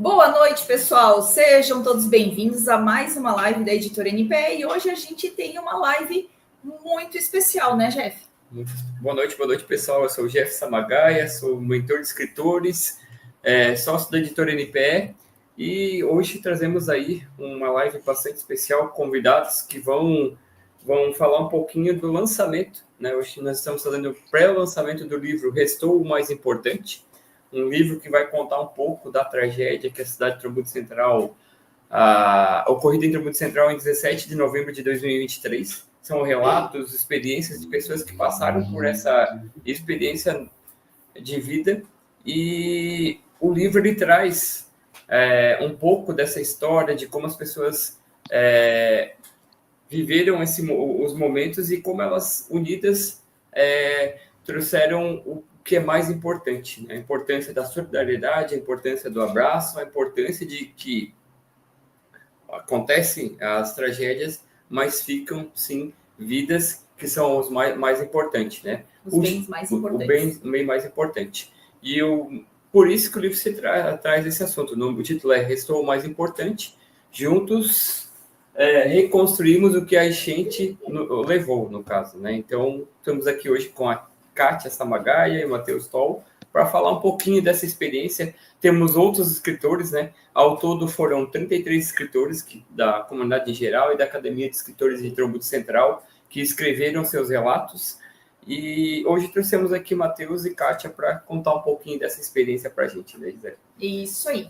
Boa noite, pessoal. Sejam todos bem-vindos a mais uma live da Editora NPE. E hoje a gente tem uma live muito especial, né, Jeff? Boa noite, pessoal. Eu sou o Jeff Samagaia, sou mentor de escritores, sócio da Editora NPE. E hoje trazemos aí uma live bastante especial, convidados que vão falar um pouquinho do lançamento, né? Hoje nós estamos fazendo o pré-lançamento do livro Restou o Mais Importante, um livro que vai contar um pouco da tragédia que a cidade de Trombudo Central, ocorrida em Trombudo Central em 17 de novembro de 2023. São relatos, experiências de pessoas que passaram por essa experiência de vida. E o livro ele traz um pouco dessa história de como as pessoas viveram os momentos e como elas, unidas, trouxeram o que é mais importante, né? A importância da solidariedade, a importância do abraço, a importância de que acontecem as tragédias, mas ficam, sim, vidas que são os mais importantes, né? Os bens mais importantes. O bem mais importante. E por isso que o livro traz esse assunto. O título é Restou o Mais Importante. Juntos reconstruímos o que a enchente levou, no caso, né? Então, estamos aqui hoje com a Kátia Samagaia e o Matheus Stoll para falar um pouquinho dessa experiência. Temos outros escritores, né? Ao todo foram 33 escritores da comunidade em geral e da Academia de Escritores de Trombudo Central que escreveram seus relatos. E hoje trouxemos aqui Matheus e Kátia para contar um pouquinho dessa experiência para a gente, né, Gisele? Isso aí.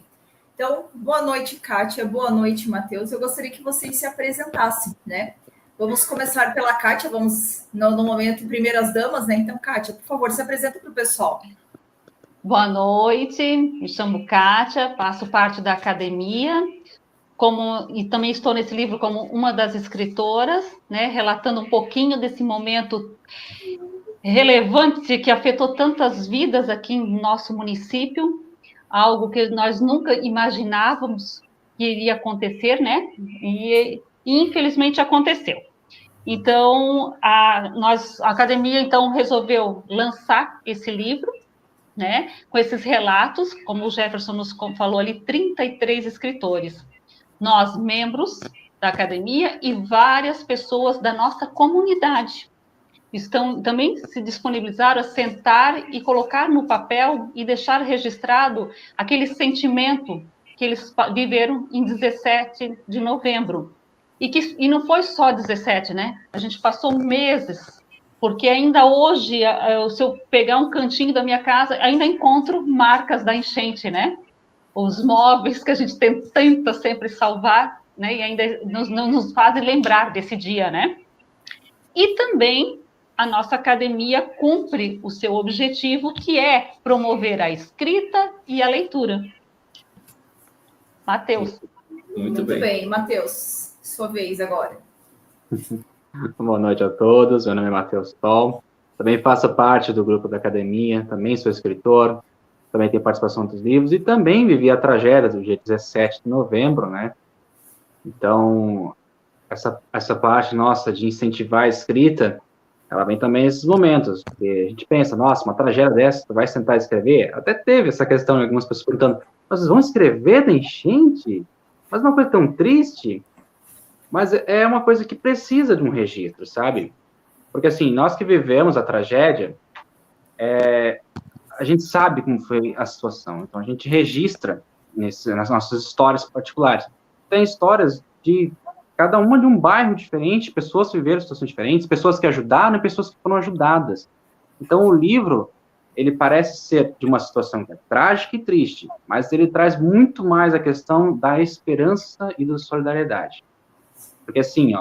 Então, boa noite, Kátia. Boa noite, Matheus. Eu gostaria que vocês se apresentassem, né? Vamos começar pela Kátia. Vamos, no momento, primeiras damas, né? Então, Kátia, por favor, se apresenta para o pessoal. Boa noite, me chamo Kátia, faço parte da academia, e também estou nesse livro como uma das escritoras, né, relatando um pouquinho desse momento relevante que afetou tantas vidas aqui em nosso município, algo que nós nunca imaginávamos que iria acontecer, né, e infelizmente aconteceu. Então, a academia, então, resolveu lançar esse livro, né, com esses relatos, como o Jefferson nos falou ali, 33 escritores. Nós, membros da academia e várias pessoas da nossa comunidade, também se disponibilizaram a sentar e colocar no papel e deixar registrado aquele sentimento que eles viveram em 17 de novembro. E não foi só 17, né? A gente passou meses, porque ainda hoje, se eu pegar um cantinho da minha casa, ainda encontro marcas da enchente, né? Os móveis que a gente tenta sempre salvar, né? E ainda nos fazem lembrar desse dia, né? E também a nossa academia cumpre o seu objetivo, que é promover a escrita e a leitura. Matheus. Muito bem, Matheus, sua vez agora. Boa noite a todos, meu nome é Matheus Stoll, também faço parte do grupo da academia, também sou escritor, também tenho participação dos livros e também vivi a tragédia do dia 17 de novembro, né? Então, essa parte nossa de incentivar a escrita, ela vem também nesses momentos, porque a gente pensa, nossa, uma tragédia dessa, tu vai sentar e escrever? Até teve essa questão de algumas pessoas perguntando, mas vocês vão escrever da enchente? Mas uma coisa tão triste? Mas é uma coisa que precisa de um registro, sabe? Porque, assim, nós que vivemos a tragédia, a gente sabe como foi a situação. Então, a gente registra nas nossas histórias particulares. Tem histórias de cada uma de um bairro diferente, pessoas que viveram situações diferentes, pessoas que ajudaram e pessoas que foram ajudadas. Então, o livro, ele parece ser de uma situação que é trágica e triste, mas ele traz muito mais a questão da esperança e da solidariedade. Porque assim,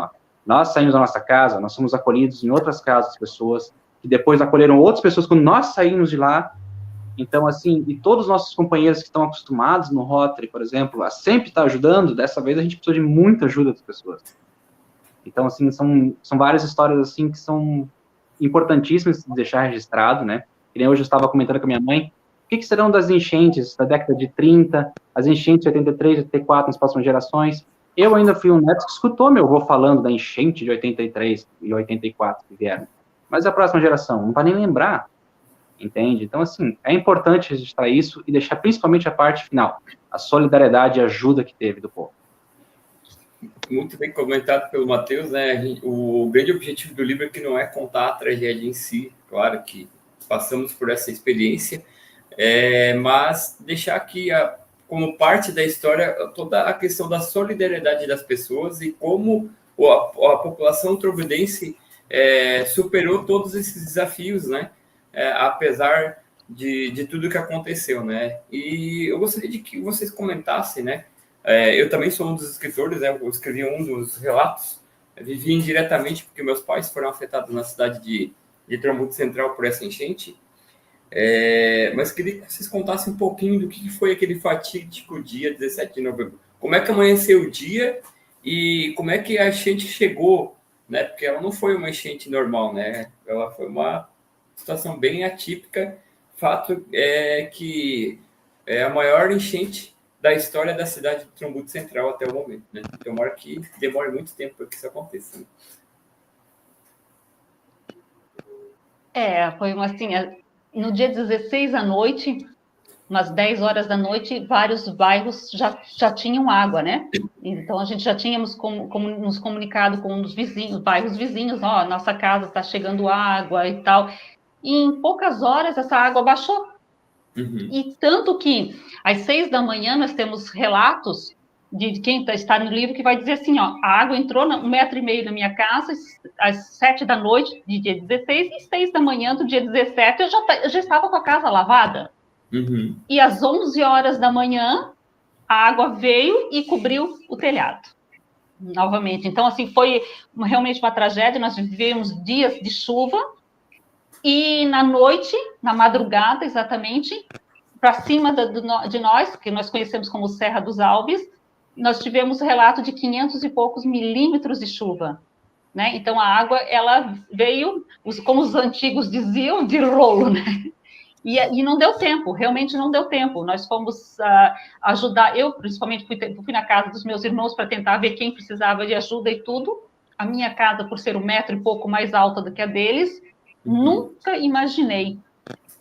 nós saímos da nossa casa, nós somos acolhidos em outras casas, pessoas que depois acolheram outras pessoas quando nós saímos de lá. Então, assim, e todos os nossos companheiros que estão acostumados no Rotary, por exemplo, a sempre estar ajudando, dessa vez a gente precisou de muita ajuda das pessoas. Então, assim, são várias histórias, assim, que são importantíssimas de deixar registrado, né? E nem hoje eu estava comentando com a minha mãe, o que serão das enchentes da década de 30, as enchentes de 83, 84, nas próximas gerações? Eu ainda fui um neto que escutou meu avô falando da enchente de 83 e 84 que vieram. Mas a próxima geração não vai nem lembrar. entende? Então, assim, é importante registrar isso e deixar principalmente a parte final, a solidariedade e ajuda que teve do povo. Muito bem comentado pelo Matheus, né? O grande objetivo do livro é que não é contar a tragédia em si, claro que passamos por essa experiência, mas deixar aqui, como parte da história, toda a questão da solidariedade das pessoas e como a população trovodense superou todos esses desafios, né? Apesar de tudo que aconteceu, né? E eu gostaria de que vocês comentassem, né? Eu também sou um dos escritores, né? Eu escrevi um dos relatos, vivi indiretamente porque meus pais foram afetados na cidade de Trombudo Central por essa enchente. Mas queria que vocês contassem um pouquinho do que foi aquele fatídico dia 17 de novembro. Como é que amanheceu o dia e como é que a enchente chegou, né? Porque ela não foi uma enchente normal, né? Ela foi uma situação bem atípica. Fato é que é a maior enchente da história da cidade de Trombudo Central até o momento, né? Tomara que demore muito tempo para que isso aconteça. Né? Foi assim, no dia 16 à noite, umas 10 horas da noite, vários bairros já tinham água, né? Então, a gente já tínhamos como nos comunicado com os vizinhos, bairros vizinhos, nossa casa está chegando água e tal. E em poucas horas, essa água baixou. Uhum. E tanto que, às 6 da manhã, nós temos relatos de quem está no livro que vai dizer assim, a água entrou 1,5 metro na minha casa às 7 da noite de dia 16 e 6 da manhã do dia 17 eu já estava com a casa lavada. Uhum. E às 11 horas da manhã, a água veio e cobriu o telhado. Novamente. Então, assim, foi realmente uma tragédia. Nós vivemos dias de chuva e na noite, na madrugada, exatamente, para cima de nós, que nós conhecemos como Serra dos Alves, nós tivemos relato de 500 e poucos milímetros de chuva. Né? Então, a água, ela veio, como os antigos diziam, de rolo, né? E não deu tempo, realmente não deu tempo. Nós fomos ajudar, eu principalmente fui na casa dos meus irmãos para tentar ver quem precisava de ajuda e tudo. A minha casa, por ser 1 metro e pouco mais alta do que a deles, nunca imaginei,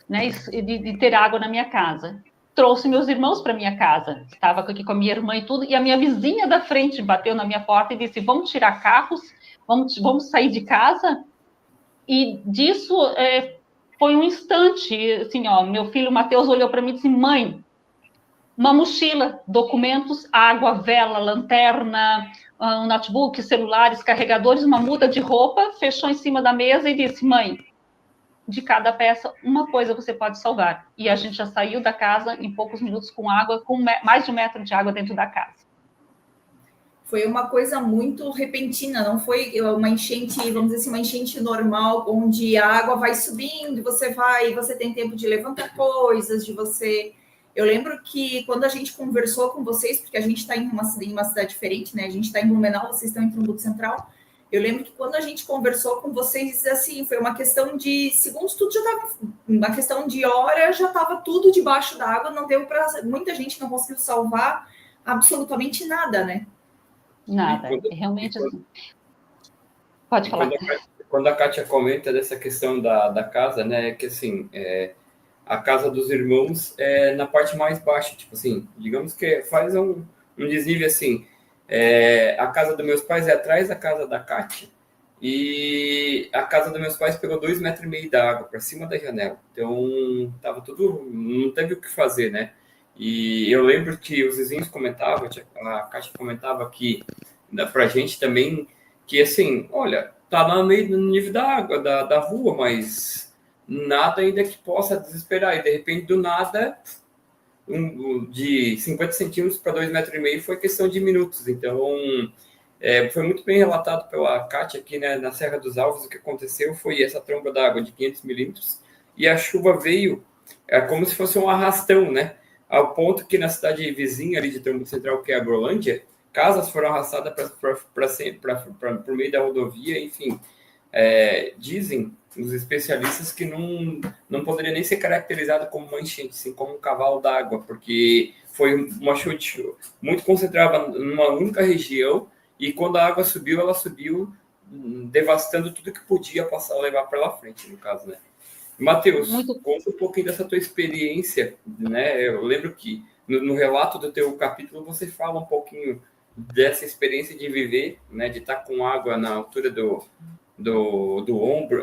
né, de ter água na minha casa. Trouxe meus irmãos para minha casa, estava aqui com a minha irmã e tudo, e a minha vizinha da frente bateu na minha porta e disse, vamos tirar carros, vamos sair de casa. E disso foi um instante, assim, meu filho Matheus olhou para mim e disse, mãe, uma mochila, documentos, água, vela, lanterna, um notebook, celulares, carregadores, uma muda de roupa, fechou em cima da mesa e disse, mãe, de cada peça, uma coisa você pode salvar. E a gente já saiu da casa em poucos minutos com água, com mais de 1 metro de água dentro da casa. Foi uma coisa muito repentina, não foi uma enchente, vamos dizer assim, uma enchente normal, onde a água vai subindo, você tem tempo de levantar coisas, de você... Eu lembro que quando a gente conversou com vocês, porque a gente está em uma cidade diferente, né? A gente está em Blumenau, vocês estão em Trombudo Central. Eu lembro que quando a gente conversou com vocês, assim, foi uma questão de segundos, tudo já estava, uma questão de hora, já estava tudo debaixo d'água, não deu para... Muita gente não conseguiu salvar absolutamente nada, né? Nada, realmente assim. Pode falar. Quando a Kátia comenta dessa questão da casa, né, que assim, a casa dos irmãos é na parte mais baixa, tipo assim, digamos que faz um desnível assim, a casa dos meus pais é atrás da casa da Kátia, e a casa dos meus pais pegou 2,5 metros da água para cima da janela, então tava tudo, não teve o que fazer, né? E eu lembro que os vizinhos comentavam, a Kátia comentava que, pra gente também, que assim, olha, tá no nível da água, da rua, mas nada ainda que possa desesperar. E de repente, do nada, de 50 centímetros para 2,5 metros foi questão de minutos. Então, foi muito bem relatado pela Kátia aqui, né, na Serra dos Alves. O que aconteceu foi essa tromba d'água de 500 milímetros e a chuva veio como se fosse um arrastão, né? Ao ponto que na cidade vizinha ali de Trombudo Central, que é a Agrolândia, casas foram arrastadas por meio da rodovia, enfim. Dizem os especialistas que não poderia nem ser caracterizado como uma enchente, sim como um cavalo d'água, porque foi uma chuva muito concentrada numa única região, e quando a água subiu, ela subiu devastando tudo que podia levar pela frente, no caso, né? Matheus, Muito... conta um pouquinho dessa tua experiência, né? Eu lembro que no relato do teu capítulo você fala um pouquinho dessa experiência de viver, né? De estar com água na altura do ombro,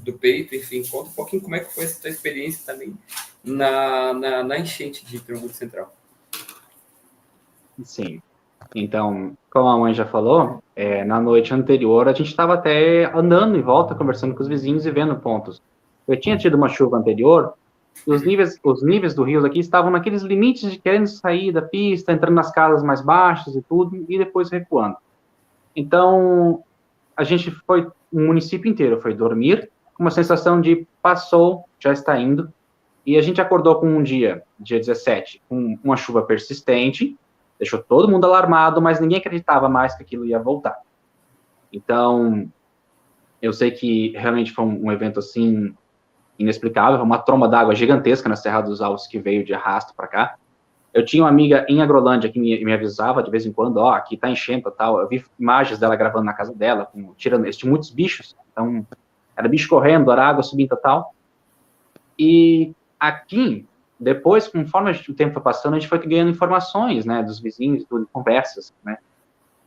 do peito, enfim. Conta um pouquinho como é que foi essa tua experiência também na enchente de Trombudo Central. Sim. Então, como a mãe já falou, na noite anterior a gente estava até andando em volta, conversando com os vizinhos e vendo pontos. Eu tinha tido uma chuva anterior, e os níveis do rio aqui estavam naqueles limites de querendo sair da pista, entrando nas casas mais baixas e tudo, e depois recuando. Então, a gente foi, o município inteiro foi dormir, com uma sensação de passou, já está indo, e a gente acordou com um dia 17, com uma chuva persistente, deixou todo mundo alarmado, mas ninguém acreditava mais que aquilo ia voltar. Então, eu sei que realmente foi um evento, assim, inexplicável, uma tromba d'água gigantesca na Serra dos Altos que veio de arrasto para cá. Eu tinha uma amiga em Agrolândia que me avisava de vez em quando, aqui tá enchendo e tal. Eu vi imagens dela gravando na casa dela, tirando muitos bichos. Então, era bicho correndo, era água subindo e tal. E aqui, depois, conforme o tempo foi passando, a gente foi ganhando informações, né, dos vizinhos, conversas, né.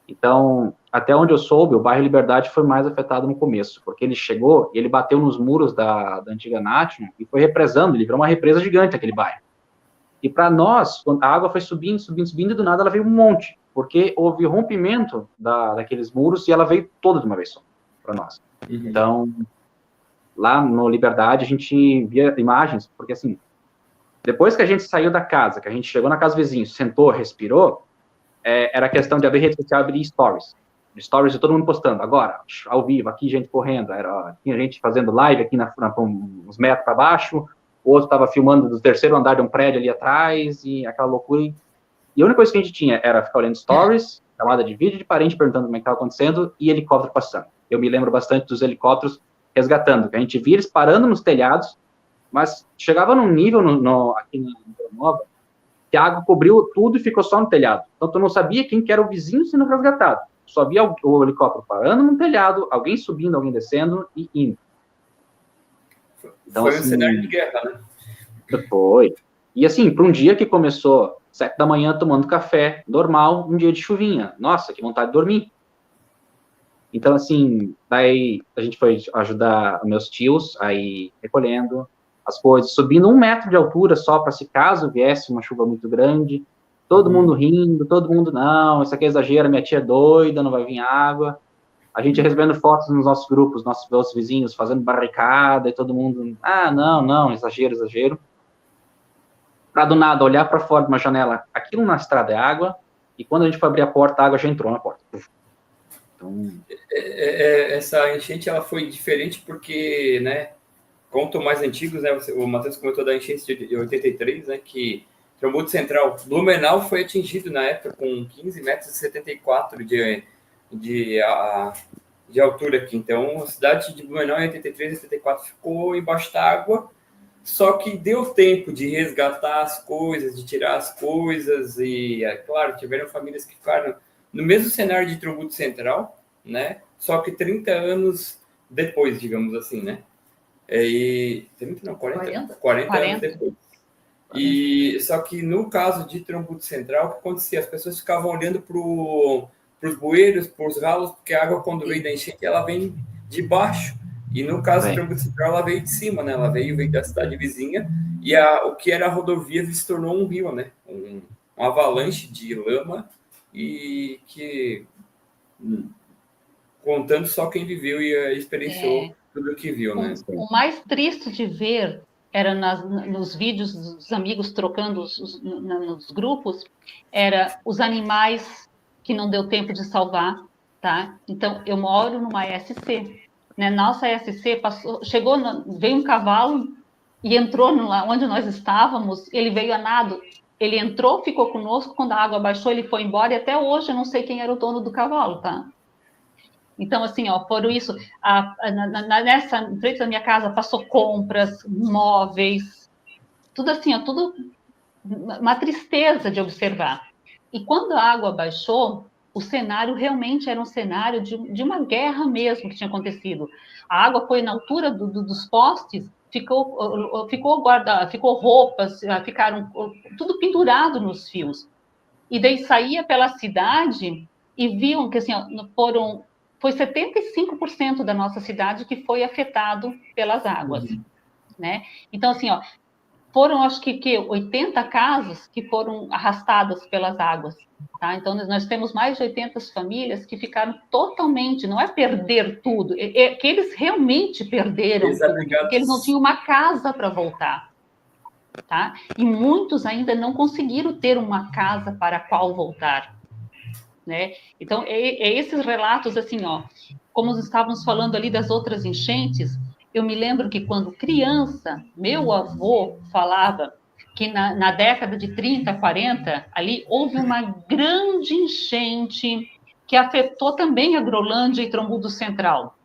Então, até onde eu soube, o bairro Liberdade foi mais afetado no começo, porque ele chegou e ele bateu nos muros da antiga Nation e foi represando, ele virou uma represa gigante aquele bairro. E para nós, a água foi subindo, subindo, subindo, e do nada ela veio um monte, porque houve rompimento daqueles muros e ela veio toda de uma vez só, para nós. Uhum. Então, lá no Liberdade, a gente via imagens, porque assim, depois que a gente saiu da casa, que a gente chegou na casa vizinho, sentou, respirou, era questão de abrir rede social e abrir stories. Stories de todo mundo postando, agora, ao vivo, aqui gente correndo, tinha gente fazendo live aqui uns metros para baixo, o outro estava filmando do terceiro andar de um prédio ali atrás, e aquela loucura. E a única coisa que a gente tinha era ficar olhando stories, chamada de vídeo de parente perguntando como é que estava acontecendo, e helicóptero passando. Eu me lembro bastante dos helicópteros resgatando, que a gente via eles parando nos telhados, mas chegava num nível aqui na Vila Nova, que a água cobriu tudo e ficou só no telhado. Então, tu não sabia quem que era o vizinho sendo resgatado. Só via o helicóptero parando no telhado, alguém subindo, alguém descendo e indo. Então, foi assim, um cenário de guerra, né? Foi. E assim, para um dia que começou 7 da manhã tomando café, normal, um dia de chuvinha. Nossa, que vontade de dormir. Então, assim, daí a gente foi ajudar meus tios aí recolhendo as coisas, subindo 1 metro de altura só para se caso viesse uma chuva muito grande, todo mundo rindo, todo mundo, não, isso aqui é exagero, minha tia é doida, não vai vir água. A gente recebendo fotos nos nossos grupos, nossos vizinhos fazendo barricada e todo mundo, não, exagero. Para do nada olhar para fora de uma janela, aquilo na estrada é água, e quando a gente foi abrir a porta, a água já entrou na porta. Então... Essa enchente ela foi diferente porque, né, contam mais antigos, né, o Matheus comentou da enchente de 83, né, que Trombudo Central, Blumenau foi atingido na época com 15,74 metros de altura aqui. Então, a cidade de Blumenau em 83 e 84 ficou embaixo da água, só que deu tempo de resgatar as coisas, de tirar as coisas, e, claro, tiveram famílias que ficaram no mesmo cenário de Trombudo Central, né? Só que 30 anos depois, digamos assim, né? 30 não, 40 anos depois. E, só que no caso de Trombudo Central, o que acontecia? As pessoas ficavam olhando para os bueiros, para os ralos, porque a água, quando veio da enchente, ela vem de baixo. E no caso de Trombudo Central, ela veio de cima, né? Ela veio da cidade vizinha, e o que era a rodovia se tornou um rio, né? Um avalanche de lama, e que, contando só quem viveu e experienciou tudo o que viu, né? O mais triste de ver era nos vídeos dos amigos trocando nos grupos, era os animais que não deu tempo de salvar, tá? Então, eu moro numa SC, né? Nossa SC veio um cavalo e entrou lá onde nós estávamos, ele veio a nado, ele entrou, ficou conosco, quando a água baixou, ele foi embora, e até hoje eu não sei quem era o dono do cavalo, tá? Então, assim, por isso, nessa frente da minha casa passou compras, móveis, tudo assim, tudo uma tristeza de observar. E quando a água baixou, o cenário realmente era um cenário de uma guerra mesmo que tinha acontecido. A água foi na altura dos postes ficou roupas, ficaram tudo pendurado nos fios. E daí saía pela cidade e viam que assim, foi 75% da nossa cidade que foi afetado pelas águas, né? Então, assim, foram, acho que 80 casas que foram arrastadas pelas águas, tá? Então, nós temos mais de 80 famílias que ficaram totalmente, não é perder tudo, é que eles realmente perderam tudo, porque eles não tinham uma casa para voltar, tá? E muitos ainda não conseguiram ter uma casa para a qual voltar, né? Então, esses relatos, assim, como estávamos falando ali das outras enchentes, eu me lembro que quando criança, meu avô falava que na década de 30, 40, ali houve uma grande enchente que afetou também a Grolândia e Trombudo Central.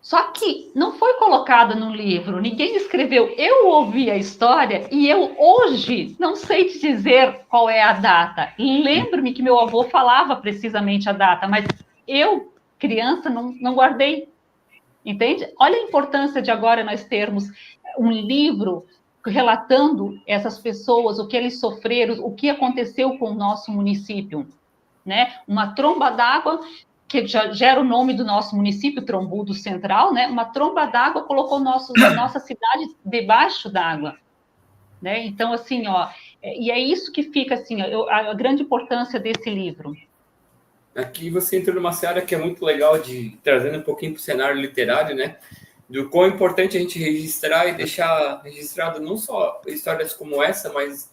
Só que não foi colocada no livro, ninguém escreveu. Eu ouvi a história e eu hoje não sei te dizer qual é a data. Lembro-me que meu avô falava precisamente a data, mas eu, criança, não guardei. Entende? Olha a importância de agora nós termos um livro relatando essas pessoas, o que eles sofreram, o que aconteceu com o nosso município, né? Uma tromba d'água que já gera o nome do nosso município, Trombudo Central, né? Uma tromba d'água colocou a nossa cidade debaixo d'água, né? Então, assim, e é isso que fica, assim, a grande importância desse livro. Aqui você entrou numa seara que é muito legal, trazendo um pouquinho para o cenário literário, né? Do quão importante a gente registrar e deixar registrado não só histórias como essa, mas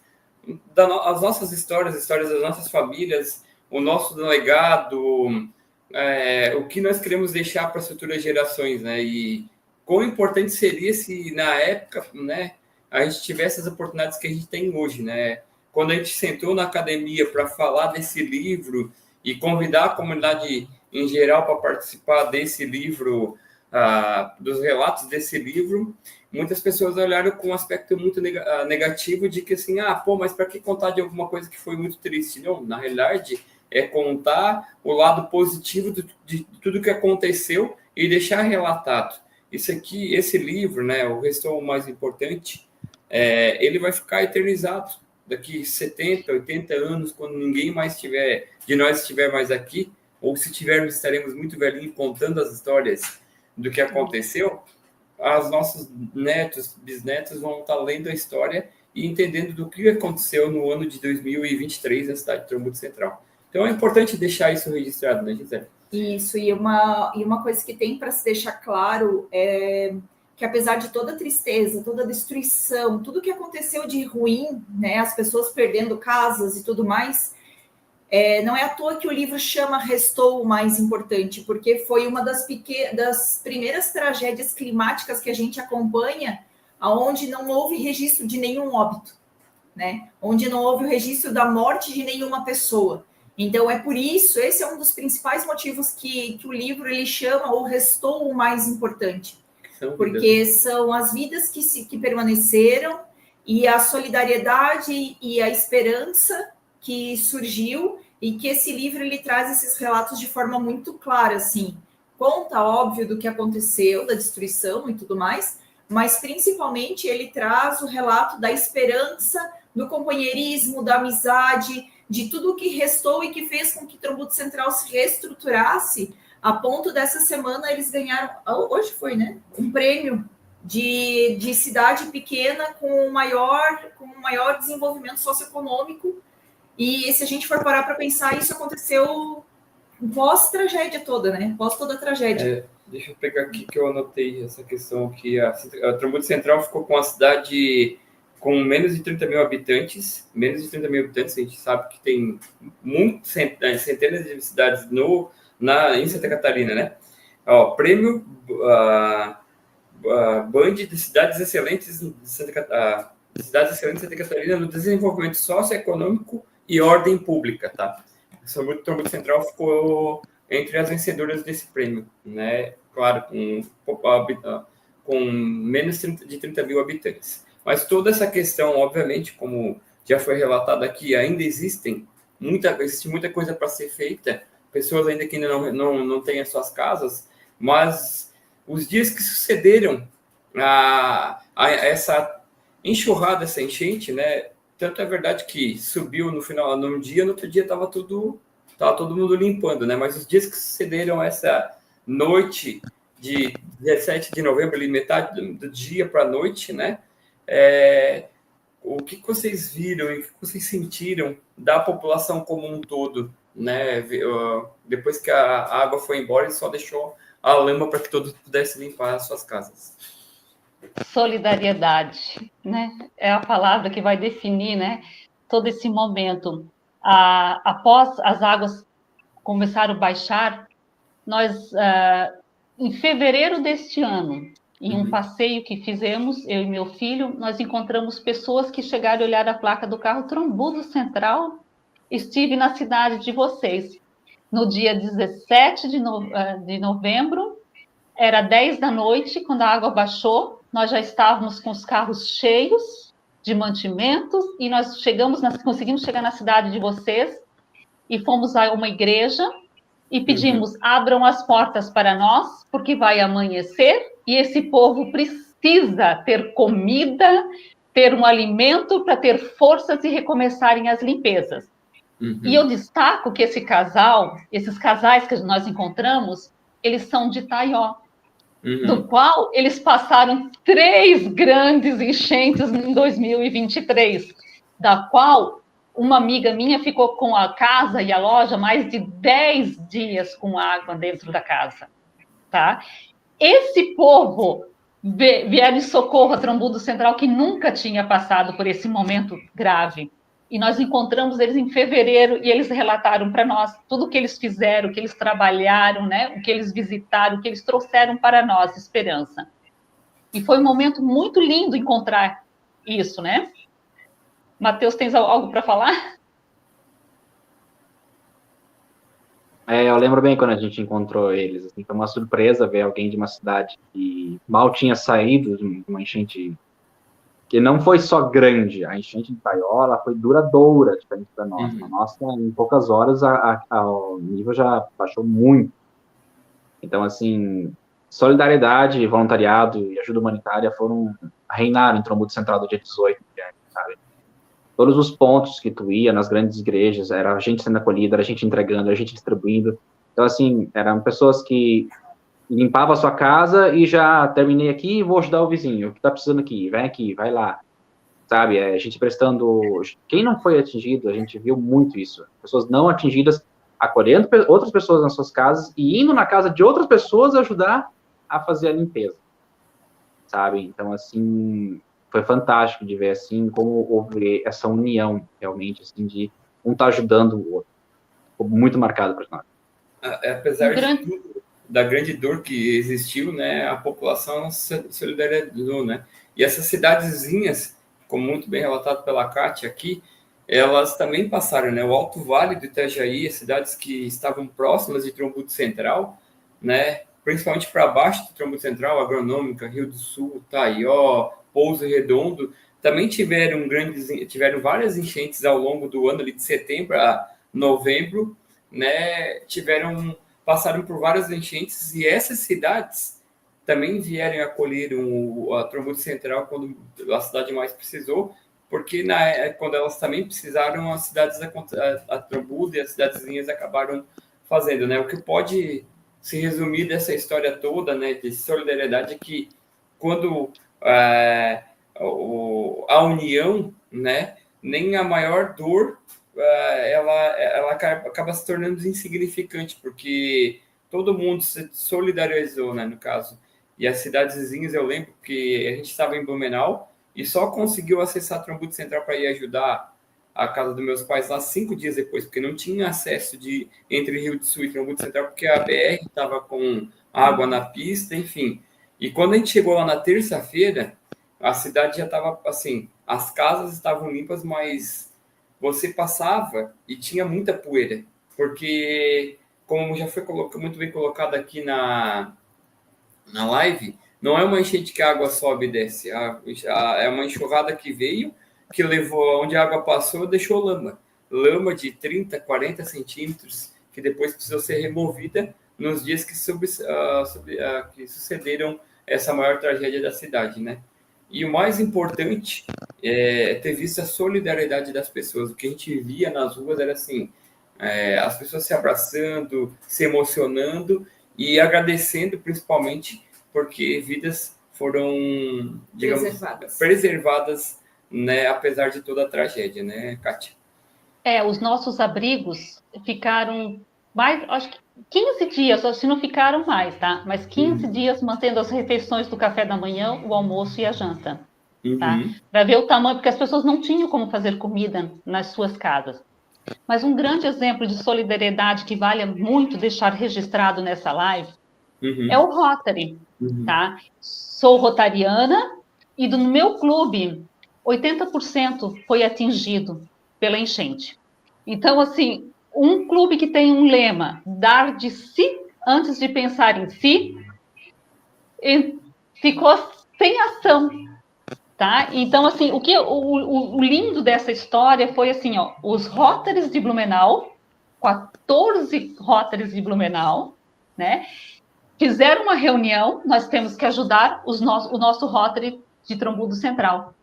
as nossas histórias das nossas famílias, o nosso legado, o que nós queremos deixar para as futuras gerações, né? E quão importante seria se na época, né, a gente tivesse as oportunidades que a gente tem hoje, né? Quando a gente sentou na academia para falar desse livro e convidar a comunidade em geral para participar desse livro, dos relatos desse livro, muitas pessoas olharam com um aspecto muito negativo de que assim, mas para que contar de alguma coisa que foi muito triste? Não, na realidade, é contar o lado positivo de tudo que aconteceu e deixar relatado. Esse livro, né, o Restou o Mais Importante, ele vai ficar eternizado daqui 70, 80 anos, quando ninguém mais de nós estiver mais aqui, ou se tivermos, estaremos muito velhinhos contando as histórias do que aconteceu, os nossos netos, bisnetos vão estar lendo a história e entendendo do que aconteceu no ano de 2023 na cidade de Trombudo Central. Então é importante deixar isso registrado, né, Gisele? Isso, e uma coisa que tem para se deixar claro é que apesar de toda a tristeza, toda a destruição, tudo que aconteceu de ruim, né, as pessoas perdendo casas e tudo mais, não é à toa que o livro chama Restou o Mais Importante, porque foi uma das primeiras tragédias climáticas que a gente acompanha, onde não houve registro de nenhum óbito, né? Onde não houve o registro da morte de nenhuma pessoa. Então, é por isso, esse é um dos principais motivos que o livro ele chama o Restou o Mais Importante, porque são as vidas que permaneceram e a solidariedade e a esperança que surgiu, e que esse livro ele traz esses relatos de forma muito clara, assim, conta, óbvio, do que aconteceu, da destruição e tudo mais, mas principalmente ele traz o relato da esperança, do companheirismo, da amizade, de tudo o que restou e que fez com que Trombudo Central se reestruturasse, a ponto dessa semana eles ganharam, hoje foi, né, um prêmio de cidade pequena com maior desenvolvimento socioeconômico. E se a gente for parar para pensar, isso aconteceu pós-tragédia toda, né? Pós toda a tragédia. Deixa eu pegar aqui que eu anotei essa questão que a Trombudo Central ficou com a cidade com menos de 30 mil habitantes. Menos de 30 mil habitantes, a gente sabe que tem centenas de cidades em Santa Catarina, né? Prêmio Band de Cidades Excelentes de Santa Catarina no desenvolvimento socioeconômico e ordem pública, tá? O Trombudo Central ficou entre as vencedoras desse prêmio, né? Claro, com menos de 30 mil habitantes. Mas toda essa questão, obviamente, como já foi relatado aqui, ainda existe muita coisa para ser feita, pessoas ainda que ainda não têm as suas casas, mas os dias que sucederam essa enxurrada, essa enchente, né? Tanto é verdade que subiu no final, num dia, no outro dia estava todo mundo limpando, né? Mas os dias que sucederam essa noite de 17 de novembro, ali, metade do dia para a noite, né? O que vocês viram e o que vocês sentiram da população como um todo, né? Depois que a água foi embora, ele só deixou a lama para que todos pudessem limpar as suas casas. Solidariedade, né? É a palavra que vai definir, né, todo esse momento. Após as águas começaram a baixar, nós, em fevereiro deste ano, em um passeio que fizemos, eu e meu filho, nós encontramos pessoas que chegaram a olhar a placa do carro Trombudo Central. Estive na cidade de vocês no dia 17 de novembro, era 10 da noite, quando a água baixou, nós já estávamos com os carros cheios de mantimentos e nós conseguimos chegar na cidade de vocês e fomos a uma igreja e pedimos, abram as portas para nós, porque vai amanhecer e esse povo precisa ter comida, ter um alimento para ter forças e recomeçarem as limpezas. E eu destaco que esses casais que nós encontramos, eles são de Taió, do qual eles passaram 3 grandes enchentes em 2023, da qual uma amiga minha ficou com a casa e a loja mais de 10 dias com água dentro da casa, tá? Esse povo vieram em socorro a Trombudo Central, que nunca tinha passado por esse momento grave. E nós encontramos eles em fevereiro e eles relataram para nós tudo o que eles fizeram, o que eles trabalharam, né? O que eles visitaram, o que eles trouxeram para nós, esperança. E foi um momento muito lindo encontrar isso, né? Matheus, tens algo para falar? Eu lembro bem quando a gente encontrou eles. Assim, foi uma surpresa ver alguém de uma cidade que mal tinha saído de uma enchente que não foi só grande. A enchente de Taiola foi duradoura, diferente da nossa. A nossa, em poucas horas, o nível já baixou muito. Então, assim, solidariedade, voluntariado e ajuda humanitária reinaram em Trombudo Central do dia 18, sabe? Todos os pontos que tu ia nas grandes igrejas, era a gente sendo acolhida, era a gente entregando, era a gente distribuindo. Então, assim, eram pessoas que limpava a sua casa e já terminei aqui e vou ajudar o vizinho. O que tá precisando aqui, vai lá. Sabe, a gente prestando... Quem não foi atingido, a gente viu muito isso. Pessoas não atingidas acolhendo outras pessoas nas suas casas e indo na casa de outras pessoas ajudar a fazer a limpeza. Sabe? Então, assim, foi fantástico de ver, assim, como houve essa união, realmente, assim, de um tá ajudando o outro. Ficou muito marcado para nós. Apesar de tudo, da grande dor que existiu, né, a população se solidarizou, né? E essas cidadezinhas, como muito bem relatado pela Kátia aqui, elas também passaram, né? O Alto Vale do Itajaí, as cidades que estavam próximas de Trombudo Central, né? Principalmente para baixo do Trombudo Central, Agronômica, Rio do Sul, Taió, Pouso Redondo, também tiveram várias enchentes ao longo do ano, ali de setembro a novembro, né? Passaram por várias enchentes e essas cidades também vieram acolher a Trombudo Central quando a cidade mais precisou, porque quando elas também precisaram, as cidades, a Trombudo e as cidadezinhas acabaram fazendo, né? O que pode se resumir dessa história toda, né, de solidariedade, é que quando a união, né, nem a maior dor ela acaba se tornando insignificante, porque todo mundo se solidarizou, né, no caso. E as cidades vizinhas, eu lembro que a gente estava em Blumenau e só conseguiu acessar Trombudo Central para ir ajudar a casa dos meus pais lá 5 dias depois, porque não tinha acesso entre Rio do Sul e Trombudo Central, porque a BR estava com água na pista, enfim. E quando a gente chegou lá na terça-feira, a cidade já estava, assim, as casas estavam limpas, mas você passava e tinha muita poeira, porque, como já foi muito bem colocado aqui na live, não é uma enchente que a água sobe e desce, é uma enxurrada que veio, que levou, onde a água passou, deixou lama de 30, 40 centímetros, que depois precisou ser removida nos dias que sucederam essa maior tragédia da cidade, né? E o mais importante é ter visto a solidariedade das pessoas. O que a gente via nas ruas era assim, as pessoas se abraçando, se emocionando e agradecendo principalmente porque vidas foram, digamos, preservadas, né, apesar de toda a tragédia, né, Kátia? Os nossos abrigos ficaram mais, acho que 15 dias, se não ficaram mais, tá? Mas 15 dias mantendo as refeições do café da manhã, o almoço e a janta, tá? Para ver o tamanho, porque as pessoas não tinham como fazer comida nas suas casas. Mas um grande exemplo de solidariedade que vale muito deixar registrado nessa live é o Rotary, tá? Sou rotariana e no meu clube, 80% foi atingido pela enchente. Então, assim, um clube que tem um lema, dar de si antes de pensar em si, ficou sem ação, tá? Então, assim, o lindo dessa história foi assim, ó, os Rotaries de Blumenau, 14 Rotaries de Blumenau, né? Fizeram uma reunião, nós temos que ajudar o nosso Rotary de Trombudo Central.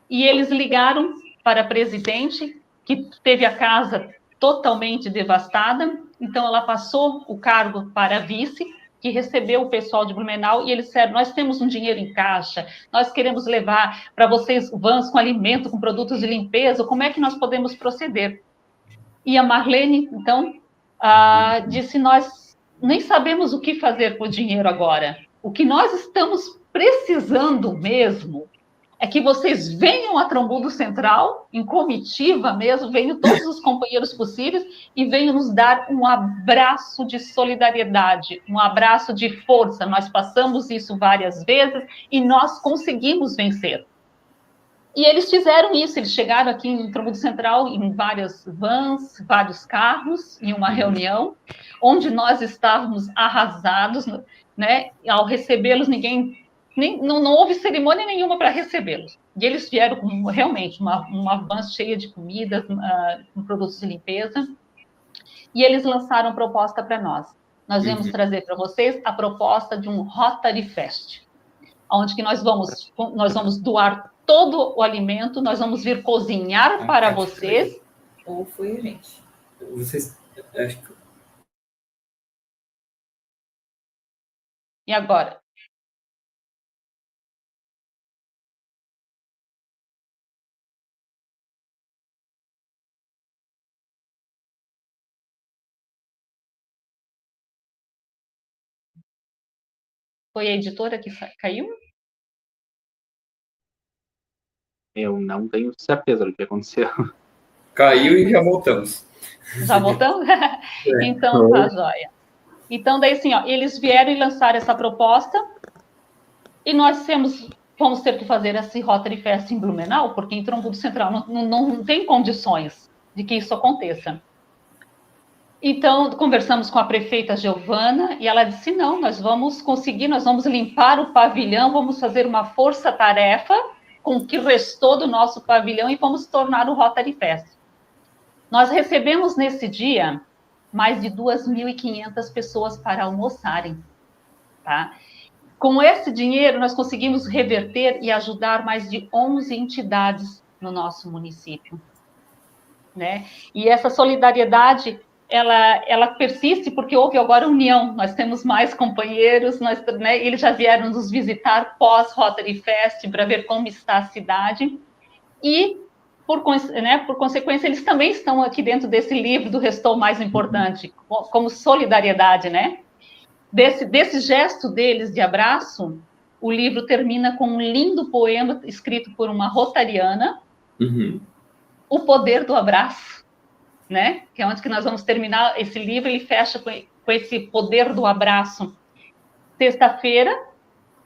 E eles ligaram para a presidente, que teve a casa totalmente devastada, então ela passou o cargo para a vice, que recebeu o pessoal de Blumenau, e eles disseram, nós temos um dinheiro em caixa, nós queremos levar para vocês vans com alimento, com produtos de limpeza, como é que nós podemos proceder? E a Marlene, então, disse, nós nem sabemos o que fazer com o dinheiro agora. O que nós estamos precisando mesmo é que vocês venham a Trombudo Central, em comitiva mesmo, venham todos os companheiros possíveis e venham nos dar um abraço de solidariedade, um abraço de força. Nós passamos isso várias vezes e nós conseguimos vencer. E eles fizeram isso, eles chegaram aqui em Trombudo Central em várias vans, vários carros, em uma reunião, onde nós estávamos arrasados, né? Ao recebê-los, não houve cerimônia nenhuma para recebê-los. E eles vieram com realmente uma van cheia de comida, com produtos de limpeza, e eles lançaram proposta para nós. Nós vamos trazer para vocês a proposta de um Rotary Fest, onde que nós vamos doar todo o alimento, nós vamos vir cozinhar para vocês. Ou foi a gente? Vocês... E agora? Foi a editora que caiu? Eu não tenho certeza do que aconteceu. Caiu e já voltamos. Já voltamos? Então, tá, joia. Então, daí, assim, ó, eles vieram e lançaram essa proposta e nós vamos ter que fazer esse Rotary Fest em Blumenau, porque em Trombudo Central não tem condições de que isso aconteça. Então, conversamos com a prefeita Giovana e ela disse, não, nós vamos conseguir, nós vamos limpar o pavilhão, vamos fazer uma força-tarefa com o que restou do nosso pavilhão e vamos tornar o Rotary Fest. Nós recebemos nesse dia mais de 2.500 pessoas para almoçarem, tá? Com esse dinheiro, nós conseguimos reverter e ajudar mais de 11 entidades no nosso município, né? E essa solidariedade, ela persiste porque houve agora união, nós temos mais companheiros, né, eles já vieram nos visitar pós-Rotary Fest para ver como está a cidade, e, por consequência, eles também estão aqui dentro desse livro do Restou Mais Importante, como solidariedade, né? Desse gesto deles de abraço, o livro termina com um lindo poema escrito por uma rotariana, O Poder do Abraço, né? Que é onde que nós vamos terminar esse livro, ele fecha com esse poder do abraço. Sexta-feira,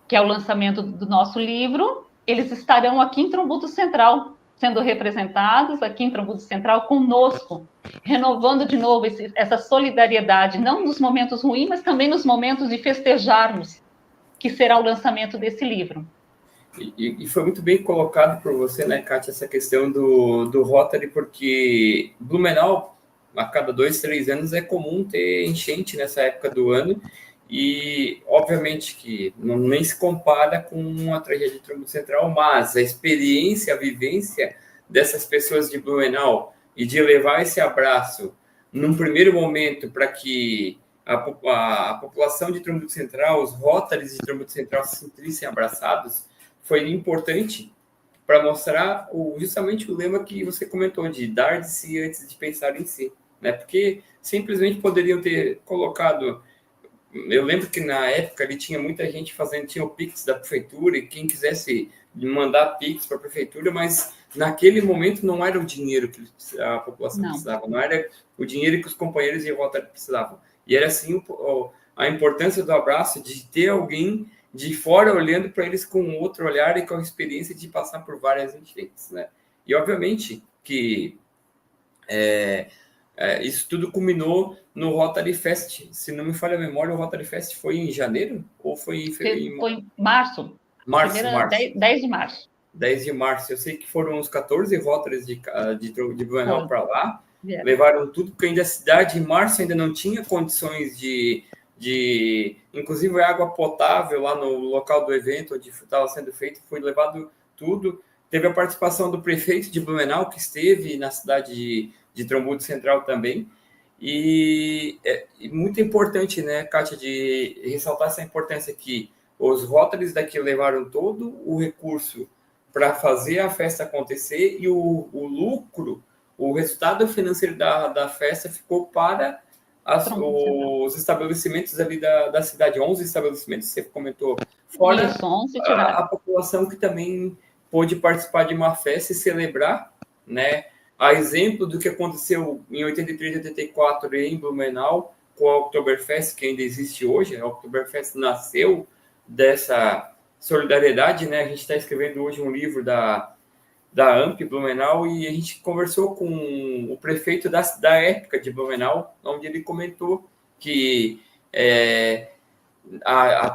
que é o lançamento do nosso livro, eles estarão aqui em Trombudo Central, sendo representados aqui em Trombudo Central conosco, renovando de novo essa solidariedade, não nos momentos ruins, mas também nos momentos de festejarmos, que será o lançamento desse livro. E foi muito bem colocado por você, né, Kátia, essa questão do Rotary, porque Blumenau, a cada 2, 3 anos, é comum ter enchente nessa época do ano, E, obviamente, que nem se compara com uma tragédia de Triângulo Central, mas a experiência, a vivência dessas pessoas de Blumenau e de levar esse abraço num primeiro momento para que a população de Triângulo Central, os Rotaries de Triângulo Central se sentissem abraçados, foi importante para mostrar justamente o lema que você comentou, de dar de si antes de pensar em si, né? Porque simplesmente poderiam ter colocado... Eu lembro que na época ali tinha muita gente tinha o Pix da prefeitura, e quem quisesse mandar Pix para a prefeitura, mas naquele momento não era o dinheiro que a população precisava, não era o dinheiro que os companheiros de Rotary precisavam. E era assim a importância do abraço, de ter alguém de fora olhando para eles com outro olhar e com a experiência de passar por várias enchentes, né? E obviamente que isso tudo culminou no Rotary Fest. Se não me falha a memória, o Rotary Fest foi em janeiro ou foi em fevereiro? Foi em março. Março. 10 de março. 10 de março. Eu sei que foram uns 14 Rotaries de Blumenau para lá. Yeah. Levaram tudo, porque ainda a cidade, em março, ainda não tinha condições de inclusive água potável lá no local do evento onde estava sendo feito, foi levado tudo. Teve a participação do prefeito de Blumenau, que esteve na cidade de Trombudo Central também. E é muito importante, né, Kátia, de ressaltar essa importância que os Rotaries daqui levaram todo o recurso para fazer a festa acontecer e o lucro, o resultado financeiro da festa ficou para os estabelecimentos ali da cidade, 11 estabelecimentos, você comentou, fora isso, 11 a população que também pôde participar de uma festa e celebrar, né? A exemplo do que aconteceu em 83 e 84 em Blumenau, com a Oktoberfest, que ainda existe hoje. A Oktoberfest nasceu dessa solidariedade, né? A gente está escrevendo hoje um livro da AMP Blumenau e a gente conversou com o prefeito da época de Blumenau, onde ele comentou que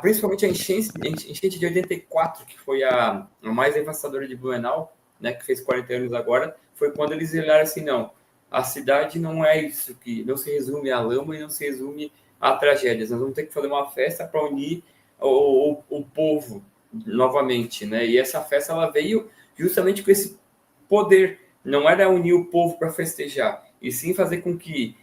principalmente a enchente de 84, que foi a mais devastadora de Blumenau, né, que fez 40 anos agora, foi quando eles olharam assim, não, a cidade não é isso, que não se resume à lama e não se resume a tragédias, nós vamos ter que fazer uma festa para unir o povo novamente, né, e essa festa ela veio justamente com esse poder, não era unir o povo para festejar, e sim fazer com que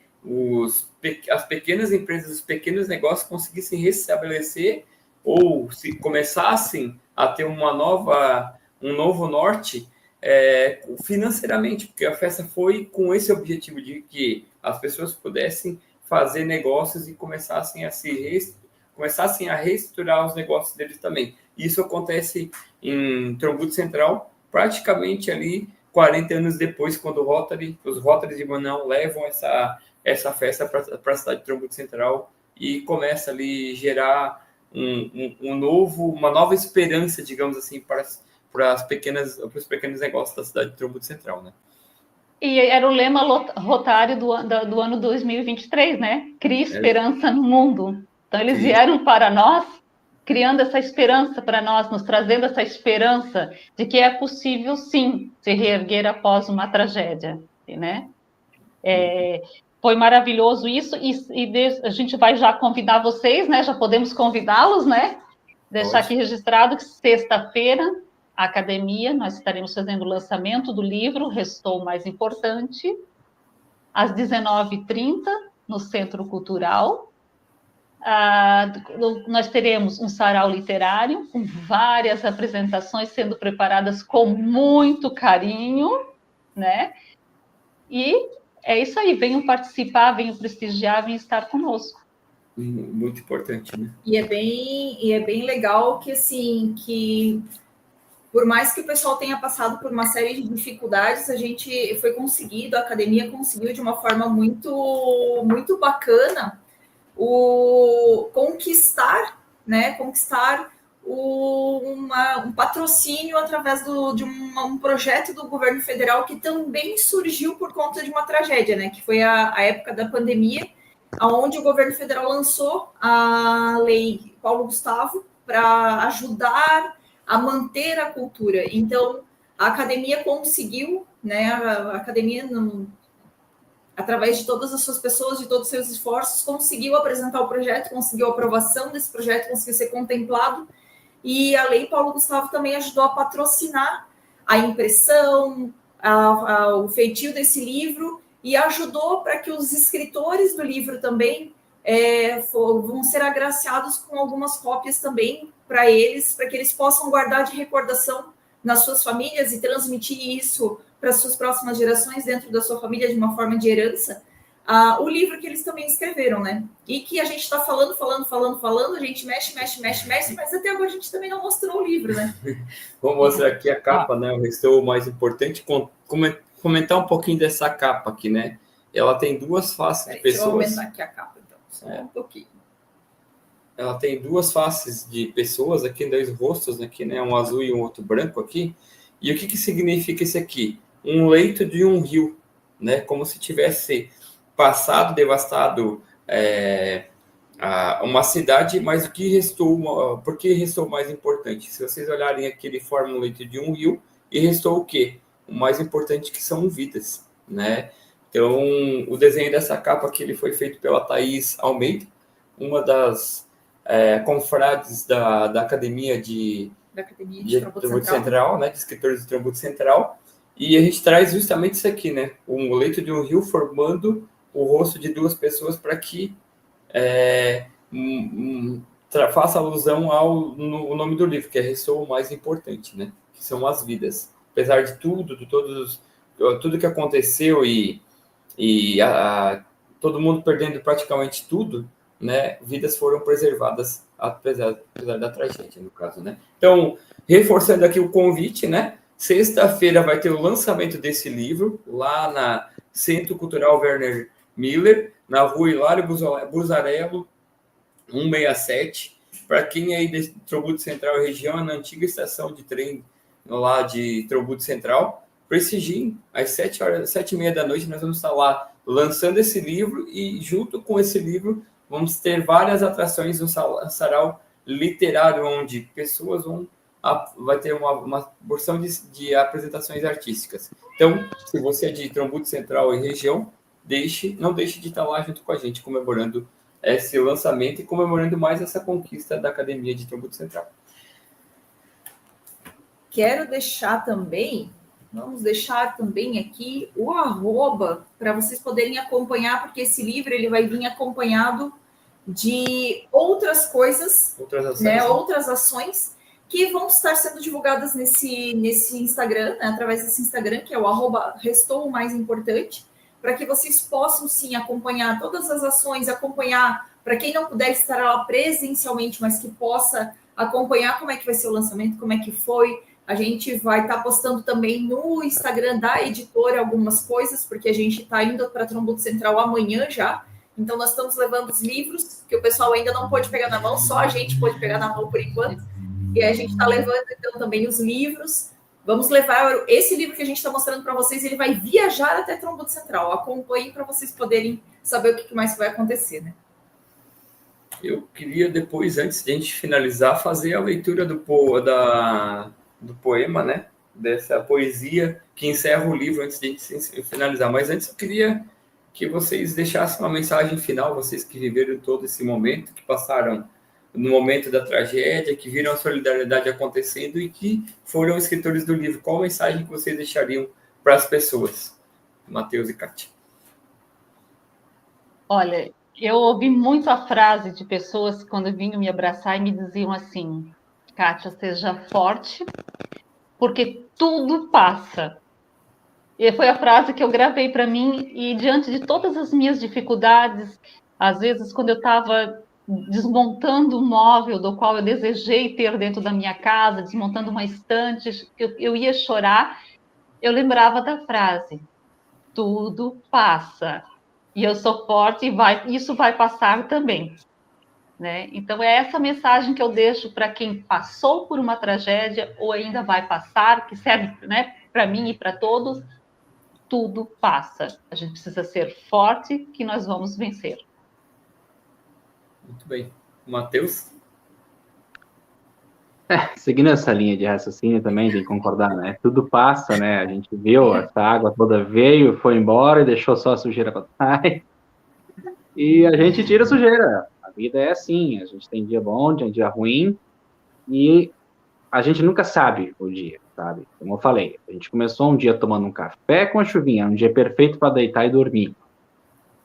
as pequenas empresas, os pequenos negócios conseguissem restabelecer ou se começassem a ter um novo norte financeiramente, porque a festa foi com esse objetivo de que as pessoas pudessem fazer negócios e começassem a reestruturar os negócios deles também. Isso acontece em Trombudo Central, praticamente ali 40 anos depois, quando os Rotaries de Blumenau levam essa festa para a cidade de Trombudo Central e começa ali gerar uma nova esperança, digamos assim, para os pequenos negócios da cidade de Trombudo Central, né? E era o lema rotário do ano 2023, né? Cria esperança no mundo. Então, eles vieram para nós, criando essa esperança para nós, nos trazendo essa esperança de que é possível, sim, se reerguer após uma tragédia, né? Foi maravilhoso isso, e a gente vai já convidar vocês, né? Já podemos convidá-los, né? Deixar aqui registrado que sexta-feira, a academia, nós estaremos fazendo o lançamento do livro Restou o Mais Importante, às 19h30, no Centro Cultural. Nós teremos um sarau literário, com várias apresentações sendo preparadas com muito carinho, né? E é isso aí, venham participar, venham prestigiar, venham estar conosco. Muito importante, né? E é bem legal que, assim, que por mais que o pessoal tenha passado por uma série de dificuldades, a academia conseguiu de uma forma muito, muito bacana conquistar um patrocínio através de um projeto do governo federal que também surgiu por conta de uma tragédia, né? Que foi a época da pandemia, onde o governo federal lançou a lei Paulo Gustavo para ajudar a manter a cultura. Então, a academia conseguiu, né? A através de todas as suas pessoas, de todos os seus esforços, conseguiu apresentar o projeto, conseguiu a aprovação desse projeto, conseguiu ser contemplado, e a Lei Paulo Gustavo também ajudou a patrocinar a impressão, o feitio desse livro, e ajudou para que os escritores do livro também vão ser agraciados com algumas cópias também para eles, para que eles possam guardar de recordação nas suas famílias e transmitir isso para as suas próximas gerações dentro da sua família de uma forma de herança, o livro que eles também escreveram, né? E que a gente está falando, a gente mexe, mas até agora a gente também não mostrou o livro, né? Vou mostrar aqui a capa, né? O restou o mais importante, comentar um pouquinho dessa capa aqui, né? Ela tem duas faces de pessoas. Deixa eu aumentar aqui a capa, então, só um pouquinho. Ela tem duas faces de pessoas aqui, dois rostos aqui, né? Um azul e um outro branco aqui. E o que significa esse aqui? Um leito de um rio, né? Como se tivesse passado, devastado uma cidade, mas o que restou, por que restou mais importante? Se vocês olharem aqui, ele forma um leito de um rio e restou o quê? O mais importante que são vidas, né? Então, o desenho dessa capa aqui ele foi feito pela Thaís Almeida, uma das confrades da Academia de Tributo Central, né? De escritores de Tributo Central. E a gente traz justamente isso aqui, né? Um leito de um rio formando o rosto de duas pessoas para que faça alusão ao nome do livro, que é Ressoa o mais importante, né? Que são as vidas. Apesar de tudo, tudo que aconteceu e todo mundo perdendo praticamente tudo, né? Vidas foram preservadas apesar da tragédia, no caso, né? Então, reforçando aqui o convite, né? Sexta-feira vai ter o lançamento desse livro lá na Centro Cultural Werner Miller, na rua Hilário Buzarello, 167. Para quem é aí de Tributo Central e região, na antiga estação de trem lá de Tributo Central, prestigiem, às 7h30 da noite, nós vamos estar lá lançando esse livro e junto com esse livro vamos ter várias atrações no sarau literário, onde pessoas vai ter uma porção de apresentações artísticas. Então, se você é de Tributo Central e região, não deixe de estar lá junto com a gente, comemorando esse lançamento e comemorando mais essa conquista da Academia de Tributo Central. Vamos deixar também aqui o @ para vocês poderem acompanhar, porque esse livro ele vai vir acompanhado de outras coisas, outras ações que vão estar sendo divulgadas nesse Instagram, né, através desse Instagram, que é o @restou o mais importante, para que vocês possam, sim, acompanhar todas as ações, acompanhar, para quem não puder estar lá presencialmente, mas que possa acompanhar como é que vai ser o lançamento, como é que foi. A gente vai estar postando também no Instagram da editora algumas coisas, porque a gente está indo para Tributo Central amanhã já. Então, nós estamos levando os livros, que o pessoal ainda não pode pegar na mão, só a gente pode pegar na mão por enquanto. E a gente está levando, então, também os livros. Vamos levar esse livro que a gente está mostrando para vocês, ele vai viajar até Tributo Central. Acompanhem para vocês poderem saber o que mais vai acontecer, né? Eu queria depois, antes de a gente finalizar, fazer a leitura do poema, né? Dessa poesia que encerra o livro antes de a gente finalizar. Mas antes eu queria que vocês deixassem uma mensagem final, vocês que viveram todo esse momento, que passaram no momento da tragédia, que viram a solidariedade acontecendo e que foram escritores do livro. Qual mensagem que vocês deixariam para as pessoas? Matheus e Kátia. Olha, eu ouvi muito a frase de pessoas que quando vinham me abraçar e me diziam assim: Kátia, seja forte, porque tudo passa. E foi a frase que eu gravei para mim, e diante de todas as minhas dificuldades, às vezes quando eu estava desmontando um móvel do qual eu desejei ter dentro da minha casa, desmontando uma estante, eu ia chorar, eu lembrava da frase: tudo passa, e eu sou forte e isso vai passar também. Né? Então, é essa mensagem que eu deixo para quem passou por uma tragédia ou ainda vai passar, que serve, né, para mim e para todos. Tudo passa. A gente precisa ser forte, que nós vamos vencer. Muito bem. Matheus? Seguindo essa linha de raciocínio também, tem que concordar, né? Tudo passa, né? A gente viu, essa água toda veio, foi embora e deixou só a sujeira para trás. E a gente tira a sujeira. A vida é assim, a gente tem dia bom, tem dia ruim, e a gente nunca sabe o dia, sabe? Como eu falei, a gente começou um dia tomando um café com a chuvinha, um dia perfeito para deitar e dormir.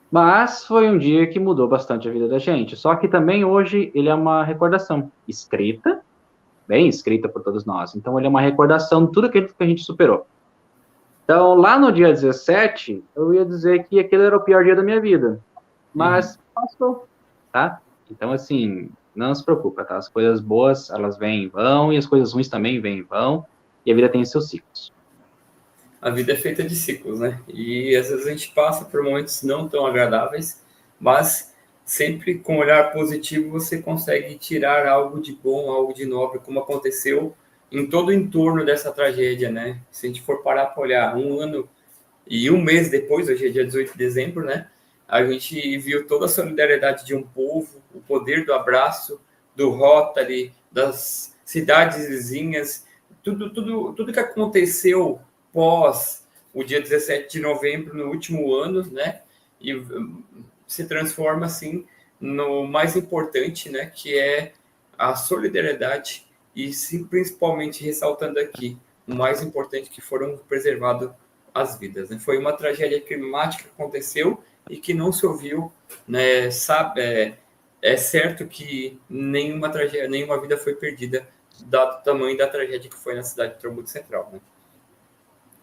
Mas foi um dia que mudou bastante a vida da gente. Só que também hoje ele é uma recordação escrita, bem escrita por todos nós. Então ele é uma recordação de tudo aquilo que a gente superou. Então lá no dia 17, eu ia dizer que aquele era o pior dia da minha vida. Mas passou, tá? Então assim, não se preocupa, tá? As coisas boas, elas vêm e vão, e as coisas ruins também vêm e vão, e a vida tem seus ciclos. A vida é feita de ciclos, né? E às vezes a gente passa por momentos não tão agradáveis, mas sempre com um olhar positivo você consegue tirar algo de bom, algo de nobre, como aconteceu em todo o entorno dessa tragédia, né? Se a gente for parar para olhar um ano e um mês depois, hoje é dia 18 de dezembro, né? A gente viu toda a solidariedade de um povo, o poder do abraço, do Rotary, das cidades vizinhas, tudo que aconteceu pós o dia 17 de novembro, no último ano, né? E se transforma, assim, no mais importante, né? Que é a solidariedade e, sim, principalmente, ressaltando aqui, o mais importante que foram preservadas as vidas, né? Foi uma tragédia climática que aconteceu e que não se ouviu, né? É certo que nenhuma vida foi perdida, dado o tamanho da tragédia que foi na cidade de Trombudo Central, né?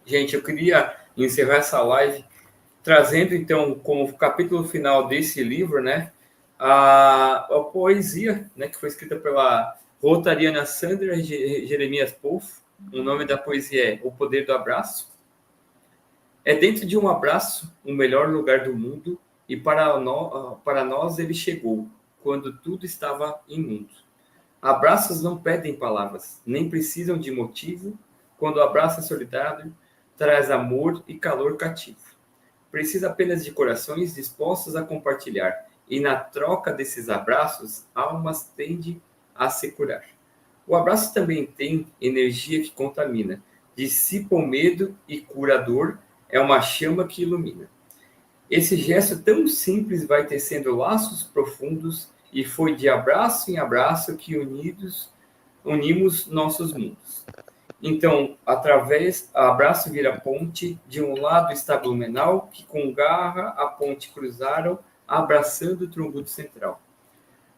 Gente, eu queria encerrar essa live trazendo, então, como capítulo final desse livro, né, a poesia, né, que foi escrita pela rotariana Sandra Jeremias Polf. O nome da poesia é O Poder do Abraço. É dentro de um abraço o melhor lugar do mundo, e para nós ele chegou, quando tudo estava imundo. Abraços não pedem palavras, nem precisam de motivo. Quando o abraço é solidário, traz amor e calor cativo. Precisa apenas de corações dispostos a compartilhar, e na troca desses abraços, almas tendem a se curar. O abraço também tem energia que contamina, dissipa o medo e cura a dor, é uma chama que ilumina. Esse gesto tão simples vai tecendo laços profundos, e foi de abraço em abraço que unimos nossos mundos. Então, abraço vira ponte, de um lado está Blumenau, que com garra a ponte cruzaram, abraçando o Trombudo Central.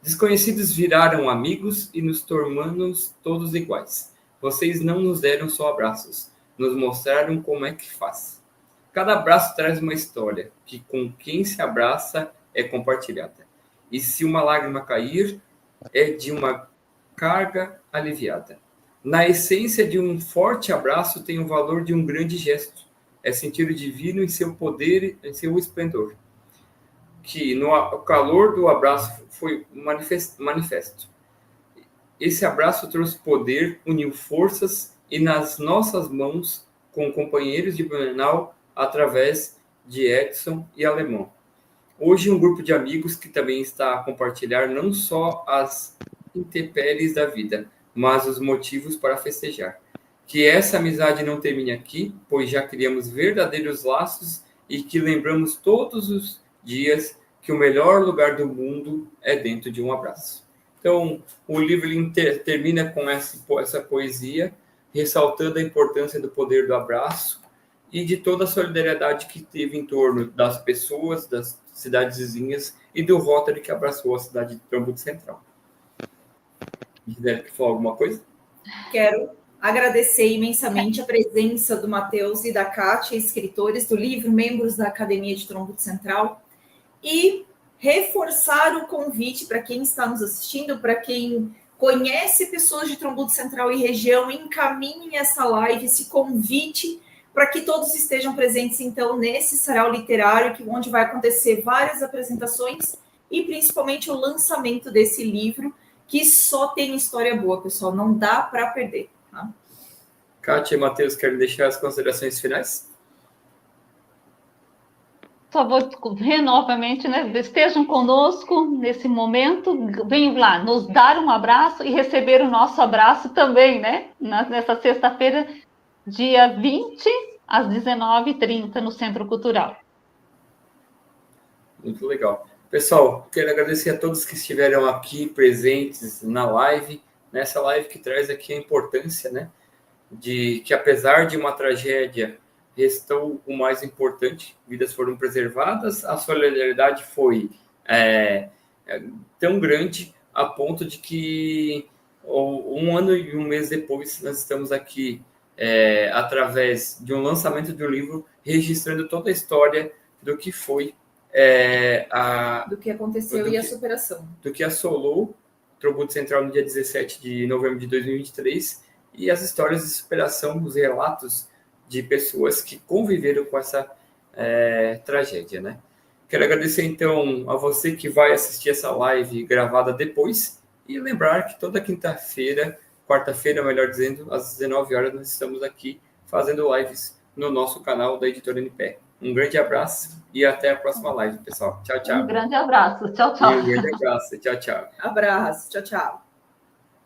Desconhecidos viraram amigos e nos tornamos todos iguais. Vocês não nos deram só abraços, nos mostraram como é que faz. Cada abraço traz uma história, que com quem se abraça é compartilhada. E se uma lágrima cair, é de uma carga aliviada. Na essência de um forte abraço tem o valor de um grande gesto. É sentir o divino em seu poder, em seu esplendor. Que no calor do abraço foi manifesto. Esse abraço trouxe poder, uniu forças, e nas nossas mãos, com companheiros de Blumenau, através de Edson e Alemão. Hoje, um grupo de amigos que também está a compartilhar não só as intempéries da vida, mas os motivos para festejar. Que essa amizade não termine aqui, pois já criamos verdadeiros laços, e que lembramos todos os dias que o melhor lugar do mundo é dentro de um abraço. Então, o livro termina com essa poesia, ressaltando a importância do poder do abraço e de toda a solidariedade que teve em torno das pessoas, das cidades vizinhas e do Rotary que abraçou a cidade de Trombudo Central. Quiser falar alguma coisa? Quero agradecer imensamente a presença do Matheus e da Kátia, escritores do livro, membros da Academia de Trombudo Central, e reforçar o convite para quem está nos assistindo, para quem conhece pessoas de Trombudo Central e região, encaminhem essa live, esse convite, para que todos estejam presentes, então, nesse sarau literário, onde vai acontecer várias apresentações e, principalmente, o lançamento desse livro, que só tem história boa, pessoal, não dá para perder. Tá? Kátia e Matheus, querem deixar as considerações finais? só vou novamente, né? Estejam conosco nesse momento, venham lá nos dar um abraço e receber o nosso abraço também, né? Nessa sexta-feira, dia 20, às 19h30, no Centro Cultural. Muito legal. Pessoal, quero agradecer a todos que estiveram aqui presentes na live, nessa live que traz aqui a importância, né, de que apesar de uma tragédia, restou o mais importante, vidas foram preservadas, a solidariedade foi tão grande a ponto de que 1 ano e 1 mês depois nós estamos aqui através de um lançamento de um livro, registrando toda a história do que foi do que aconteceu e a superação. Do que assolou o Tributo Central no dia 17 de novembro de 2023 e as histórias de superação, os relatos de pessoas que conviveram com essa tragédia, né? Quero agradecer, então, a você que vai assistir essa live gravada depois e lembrar que toda quinta-feira, quarta-feira, melhor dizendo, às 19 horas, nós estamos aqui fazendo lives no nosso canal da Editora NPE. Um grande abraço e até a próxima live, pessoal. Tchau, tchau. Um grande abraço. Tchau, tchau. Um grande abraço. Tchau, tchau. Abraço. Tchau, tchau.